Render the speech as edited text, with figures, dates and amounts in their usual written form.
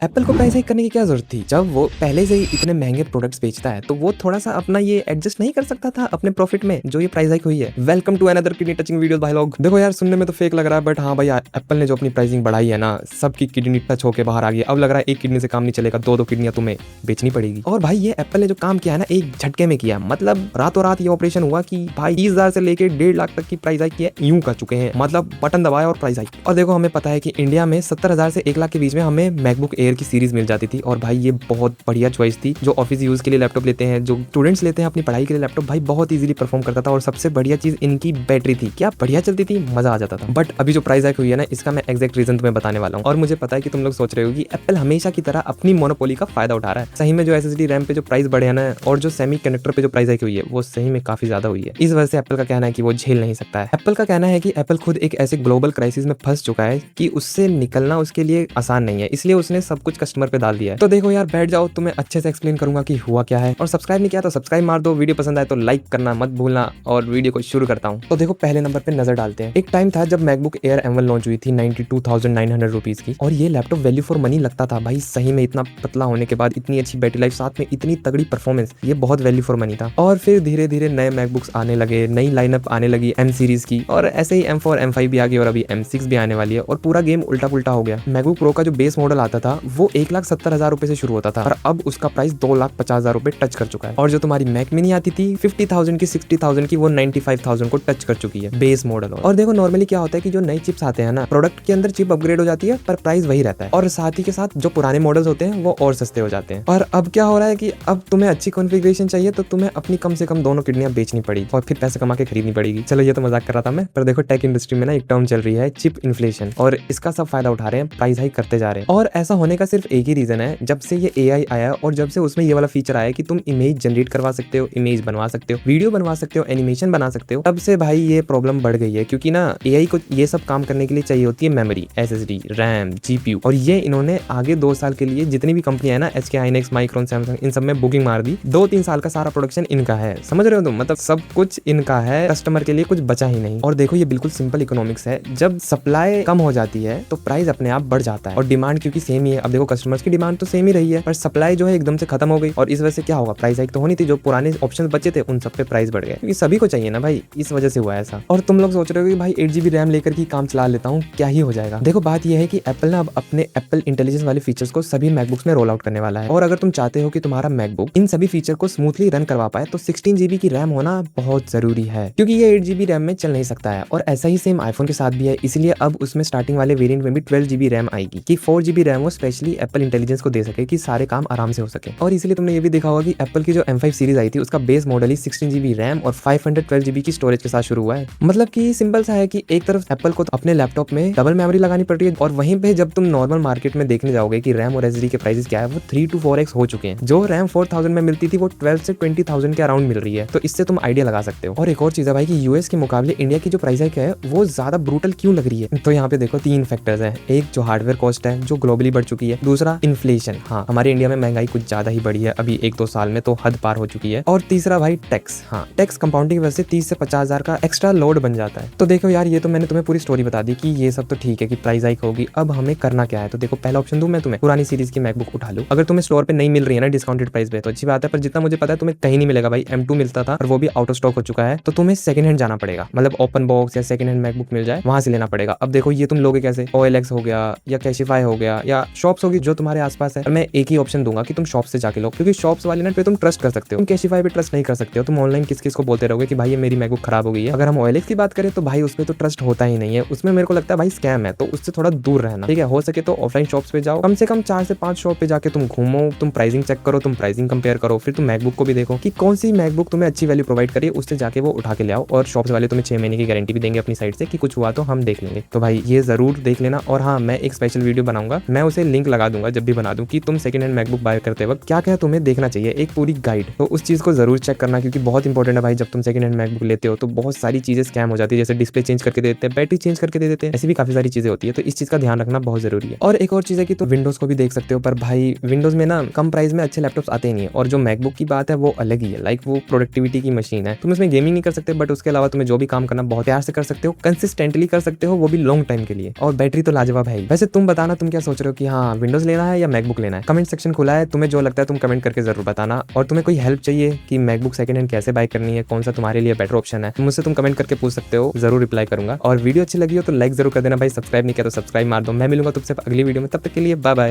Apple को price hike करने की क्या जरूरत थी? जब वो पहले से ही इतने महंगे प्रोडक्ट्स बेचता है तो वो थोड़ा सा अपना ये एडजस्ट नहीं कर सकता था अपने प्रॉफिट में जो ये प्राइस हाइक हुई है। Welcome to another kidney touching video भाई लोग। देखो यार, सुनने में तो फेक लग रहा है बट हाँ भाई, एप्पल ने जो अपनी प्राइसिंग बढ़ाई है ना, सबकी किडनी टच होकर बाहर आ गई। अब लग रहा है एक किडनी से काम नहीं चलेगा, दो किडनियां तुम्हें बेचनी पड़ेगी। और भाई ये एप्पल ने जो काम किया है ना, एक झटके में किया। मतलब रातों रात ये ऑपरेशन हुआ कि भाई 30,000 से लेकर 1.5 लाख तक की प्राइस हाइक की यूं कर चुके हैं। मतलब बटन दबाया और प्राइस हाइक। और देखो, हमें पता है कि इंडिया में 70,000 से 1 लाख के बीच में हमें मैकबुक एयर की सीरीज मिल जाती थी। और भाई ये बहुत बढ़िया चॉइस थी। जो ऑफिस यूज के लिए लैपटॉप लेते हैं, जो स्टूडेंट्स लेते हैं अपनी पढ़ाई के लिए लैपटॉप, भाई बहुत इजीली परफॉर्म करता था। और सबसे बढ़िया चीज इनकी बैटरी थी, क्या बढ़िया चलती थी, मजा आ जाता था। बट अभी जो प्राइस हाइक हुई है ना, इसका मैं एग्जैक्ट रीजन तुम्हें बताने वाला हूँ। और मुझे पता है कि तुम लोग सोच रहे हो कि एप्पल हमेशा की तरह अपनी मोनोपोली का फायदा उठा रहा है। सही में जो एसएसडी रैम पे जो प्राइस बढ़े है ना, और जो सेमी कंडक्टर पे जो प्राइस हाइक हुई है, वो सही में काफी ज्यादा हुई है। इस वजह से एप्पल का कहना है कि वो झेल नहीं सकता है। एप्पल का कहना है कि एप्पल खुद एक ऐसे ग्लोबल क्राइसिस में फंस चुका है कि उससे निकलना उसके लिए आसान नहीं है, इसलिए उसने सब कुछ कस्टमर पे डाल दिया है। तो देखो यार, बैठ जाओ, तुम्हें अच्छे से एक्सप्लेन करूंगा कि हुआ क्या है। और सब्सक्राइब नहीं किया तो सब्सक्राइब मार दो, वीडियो पसंद आए तो लाइक करना मत भूलना। और वीडियो को शुरू करता हूँ। तो देखो, पहले नंबर पे नजर डालते हैं। एक टाइम था जब मैकबुक एयर M1 लॉन्च हुई थी 92,900 रुपीज की, और ये लैपटॉप वैल्यू फॉर मनी लगता था भाई। सही में इतना पतला होने के बाद इतनी अच्छी बैटरी लाइफ, साथ में इतनी तगड़ी परफॉर्मेंस, ये बहुत वैल्यू फॉर मनी था। और फिर धीरे धीरे नए मैकबुक्स आने लगे, नई लाइनअप आने लगी M सीरीज की, और ऐसे ही M4 M5 भी आ गई, और अभी M6 भी आने वाली है। और पूरा गेम उल्टा पुल्टा हो गया। मैकबुक प्रो का जो बेस मॉडल आता था वो 1,70,000 रुपए से शुरू होता था, और अब उसका प्राइस 2,50,000 रुपए टच कर चुका है। और जो तुम्हारी मैक मिनी आती थी 50,000 की, 60,000 की, वो 95,000 को टच कर चुकी है बेस मॉडल। और देखो, नॉर्मली क्या होता है कि जो नई चिप्स आते हैं ना, प्रोडक्ट के अंदर चिप अपग्रेड हो जाती है पर प्राइस वही रहता है, और साथ ही के साथ जो पुराने मॉडल्स होते हैं वो और सस्ते हो जाते हैं। और अब क्या हो रहा है कि अब तुम्हें अच्छी कॉन्फ़िगरेशन चाहिए तो तुम्हें अपनी कम से कम दोनों किडनियां बेचनी पड़ेगी, और फिर पैसे कमा के खरीदनी पड़ेगी। चलो, ये तो मजाक कर रहा था मैं, पर देखो टेक इंडस्ट्री में ना एक टर्म चल रही है, चिप इन्फ्लेशन, और इसका सब फायदा उठा रहे हैं, प्राइस हाइक करते जा रहे हैं। और ऐसा होने का सिर्फ एक ही रीजन है, जब से ये AI आया और जब से उसमें ये वाला फीचर आया कि तुम इमेज जनरेट करवा सकते हो, इमेज बनवा सकते हो, वीडियो बनवा सकते हो, एनिमेशन बना सकते हो, तब से भाई ये प्रॉब्लम बढ़ गई है। क्योंकि ना AI को ये सब काम करने के लिए चाहिए होती है मेमोरी, SSD, रैम, GPU, और ये इन्होंने आगे 2 साल के लिए जितनी भी कंपनी है ना, SK Hynix, माइक्रोन, सैमसंग, इन सब में बुकिंग मार दी। 2-3 साल का सारा प्रोडक्शन इनका है, समझ रहे हो तुम? मतलब सब कुछ इनका है, कस्टमर के लिए कुछ बचा ही नहीं। और देखो, ये बिल्कुल सिंपल इकोनॉमिक्स है, जब सप्लाई कम हो जाती है तो प्राइस अपने आप बढ़ जाता है, और डिमांड क्योंकि सेम ही है। अब देखो, कस्टमर्स की डिमांड तो सेम ही रही है, पर सप्लाई जो है एकदम से खत्म हो गई, और इस वजह से क्या होगा, प्राइस हाइक तो होनी थी। जो पुराने ऑप्शंस बचे थे उन सब पे प्राइस बढ़ गए, क्योंकि सभी को चाहिए ना भाई, इस वजह से हुआ ऐसा। और तुम लोग सोच रहे हो कि भाई 8GB रैम लेकर की काम चला लेता हूँ, क्या ही हो जाएगा। देखो, बात यह है कि एप्पल ना अब अपने एप्पल इंटेलिजेंस वाले फीचर्स को सभी मैकबुक्स में रोल आउट करने वाला है। और अगर तुम चाहते हो कि तुम्हारा मैकबुक इन सभी फीचर को स्मूथली रन करवा पाए तो 16GB की रैम होना बहुत जरूरी है, क्योंकि ये 8GB रैम में चल नहीं सकता है। और ऐसा ही सेम आईफोन के साथ भी है, इसलिए अब उसमें स्टार्टिंग वाले वेरिएंट में भी 12GB रैम आएगी, कि 4GB रैम वो स्पेशली एप्पल इंटेलिजेंस को दे सके कि सारे काम आराम से हो सके। और इसलिए तुमने ये भी देखा होगा कि एप्पल की जो M5 सीरीज आई थी उसका बेस मॉडल ही 16GB रैम और 512GB की स्टोरेज के साथ शुरू हुआ है। मतलब कि सिंपल सा है कि एक तरफ एप्पल को अपने लैपटॉप में डबल मेमोरी लगानी पड़ रही है, और वहीं पे जब तुम नॉर्मल मार्केट में देखने जाओगे कि रैम और SSD के प्राइसेस क्या है, वो 3 to 4x हो चुके हैं। जो रैम 4,000 में मिलती थी वो 12 से 20,000 के अराउंड मिल रही है। तो इससे तुम आइडिया लगा सकते हो। और एक और चीज है भाई कि यूएस के मुकाबले इंडिया की जो प्राइस हाइक है वो ज्यादा ब्रूटल क्यों लग रही है। तो यहाँ पे देखो 3 फैक्टर्स हैं। एक, जो हार्डवेयर कॉस्ट है जो ग्लोबली बढ़ चुकी है। दूसरा, इन्फ्लेशन, हाँ हमारे इंडिया में महंगाई कुछ ज्यादा ही बढ़ी है अभी 1-2 साल में, तो हद पार हो चुकी है। और तीसरा भाई टैक्स, हाँ टैक्स कंपाउंडिंग की वजह से 30 से 50,000 का एक्स्ट्रा लोड बन जाता है। तो देखो यार, ये तो मैंने तुम्हें पूरी स्टोरी बता दी कि ये सब तो ठीक है कि प्राइस हाइक होगी, अब हमें करना क्या है। तो देखो, पहला ऑप्शन दूं मैं तुम्हें, पुरानी सीरीज की मैकबुक उठा लो। अगर तुम्हें स्टोर पे नहीं मिल रही है ना डिस्काउंटेड प्राइस पे तो अच्छी बात है, पर जितना मुझे पता है तुम्हें कहीं नहीं मिलेगा भाई। M2 मिलता था और वो भी आउट ऑफ स्टॉक हो चुका है, तो तुम्हें सेकंड हैंड जाना पड़ेगा। मतलब ओपन बॉक्स या सेकंड हैंड मैकबुक मिल जाए वहां से लेना पड़ेगा। अब देखो, ये तुम लोगे कैसे? OLX हो गया या कैशिफाई हो गया या शॉप्स होगी जो तुम्हारे आसपास है। मैं एक ही ऑप्शन दूंगा कि तुम शॉप से जाके लो, क्योंकि शॉप्स वाले ना पे तुम ट्रस्ट कर सकते हो, तुम कैशिफाई पे ट्रस्ट नहीं कर सकते हो। तुम ऑनलाइन किस किस को बोलते रहोगे कि भाई ये मेरी मैकबुक खराब हो गई है। अगर हम OLX की बात करें तो भाई उसपे तो ट्रस्ट होता ही नहीं है, उसमें मेरे को लगता है भाई स्कैम है, तो उससे थोड़ा दूर रहना, ठीक है। हो सके तो ऑफलाइन शॉप्स पे जाओ, कम से कम 4 से 5 शॉप पे जाके तुम घूमो, तुम प्राइसिंग चेक करो, तुम प्राइसिंग कंपेयर करो, फिर तुम मैकबुक को भी देखो कि कौन सी मैकबुक तुम्हें अच्छी वैल्यू प्रोवाइड करिए, उससे जाके वो उठा के ले आओ। और शॉप्स वाले तुम्हें 6 महीने की गारंटी भी देंगे अपनी साइड से कि कुछ हुआ तो हम देख लेंगे। तो भाई ये जरूर देख लेना। और हाँ, मैं एक स्पेशल वीडियो बनाऊंगा, मैं उसे लिंक लगा दूंगा जब भी बना दूं, कि तुम सेकंड हैंड मैकबुक बाय करते वक्त क्या क्या तुम्हें देखना चाहिए, एक पूरी गाइड। तो उस चीज को जरूर चेक करना, क्योंकि बहुत इंपॉर्टेंट है भाई। जब तुम सेकंड हैंड मैकबुक लेते हो तो बहुत सारी चीजें स्कैम हो जाती है, जैसे डिस्प्ले चेंज करके दे देते हैं, बैटरी चेंज करके दे देते हैं, ऐसी भी काफी सारी चीजें होती है। तो इस चीज का ध्यान रखना बहुत जरूरी है। और एक और चीज है कि तुम विंडोज को भी देख सकते हो, पर भाई विंडोज में ना कम प्राइस में अच्छे लैपटॉप्स आते ही नहीं है। और जो मैकबुक की बात है वो अलग ही है, लाइक वो प्रोडक्टिविटी की मशीन है। तुम इसमें गेमिंग नहीं कर सकते, बट उसके अलावा तुम्हें जो भी काम करना बहुत प्यार से कर सकते हो, कंसिस्टेंटली कर सकते हो, वो भी लॉन्ग टाइम के लिए। और बैटरी तो लाजवाब है ही। वैसे तुम बताना तुम क्या सोच रहे हो कि हाँ विंडोज लेना है या मैकबुक लेना है। कमेंट सेक्शन खुला है, तुम्हें जो लगता है तुम कमेंट करके जरूर बताना। और तुम्हें कोई हेल्प चाहिए कि मैकबुक सेकंड हैंड कैसे बाय करनी है, कौन सा तुम्हारे लिए बेटर ऑप्शन है, मुझसे तुम कमेंट करके पूछ सकते हो, जरूर रिप्लाई करूंगा। और वीडियो अच्छी लगी हो तो लाइक जरूर कर देना भाई, सब्सक्राइब नहीं किया तो सब्सक्राइब मार दो। मैं मिलूंगा तुमसे अगली वीडियो में, तब तक के लिए बाय बाय।